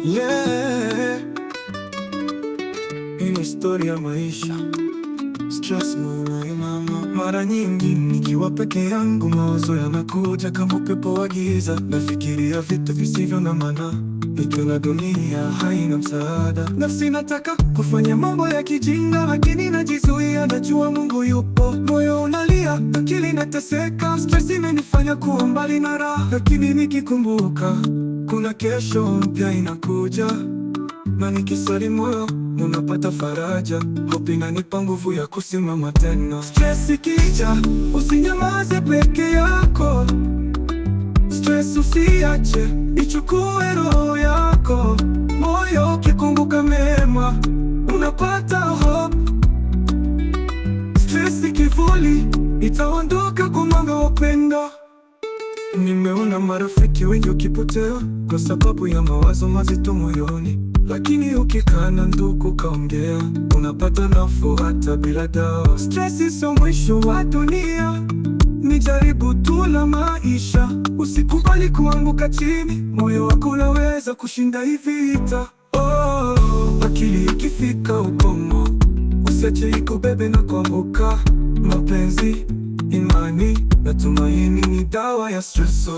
Yeah, hii ni historia ya maisha. Stress mama, mara nyingi nikiwa peke yangu, mawazo yanakuja kama upepo wa giza. Nafikiria vitu visivyo na maana, nikiona dunia haina msaada. Nafsi nataka kufanya mambo ya kijinga, lakini najizuia, najua Mungu yupo. Moyo unalia, akili inateseka, stress imenifanya kuwa mbali na raha. Lakini nikikumbuka kuna kesho mpya inakuja, na nikisali moyo unapata faraja. Hope inanipa nguvu ya kusimama tena. Stress ikija, usinyamaze peke yako. Stress usiache ichukue roho yako. Moyo ukikumbuka mema unapata hope. Stress kivuli itaondoka kwa mwanga wa upendo. Nimeona marafiki wengi wakipotea kwa sababu ya mawazo mazito moyoni, lakini ukikaa na ndugu kaongea, unapata nafuu hata bila dawa. Stress sio mwisho wa dunia, ni jaribu tu la maisha. Usikubali kuanguka chini, moyo wako unaweza kushinda hii vita. Akili ikifika ukomo, usiache ikubebe na kuanguka. Mapenzi, imani na tumaini ni dawa ya stress.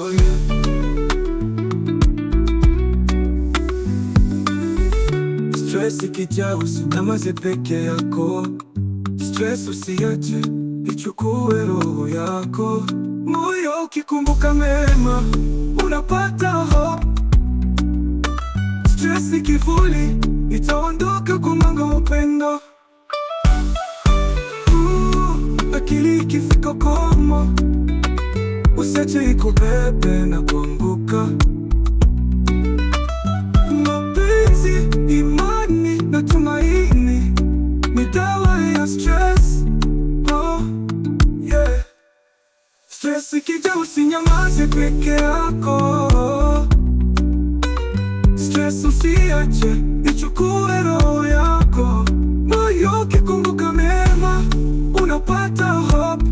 Stress ikija, usinyamaze peke yako. Stress usiache ichukue roho yako. Moyo ukikumbuka mema unapata hope. Stress kivuli itaondoka kwa mwanga wa upendo. Akili ikifika ukomo, usiache ikubebe na kuanguka. Mapenzi, imani na tumaini ni dawa ya stress. Yeah. Stress ikija, usinyamaze peke yako. Stress usiache ichukue roho yako. Moyo ukikumbuka mema unapata hope.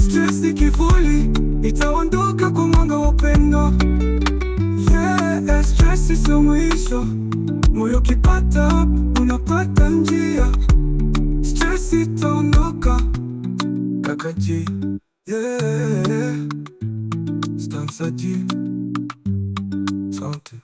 Stress kivuli itaondoka kwa mwanga wa upendo. Yeah, stress sio mwisho. Moyo ukipata hope unapata njia. Stress itaondoka. Kaka G, yeah, Stanza G, Asante.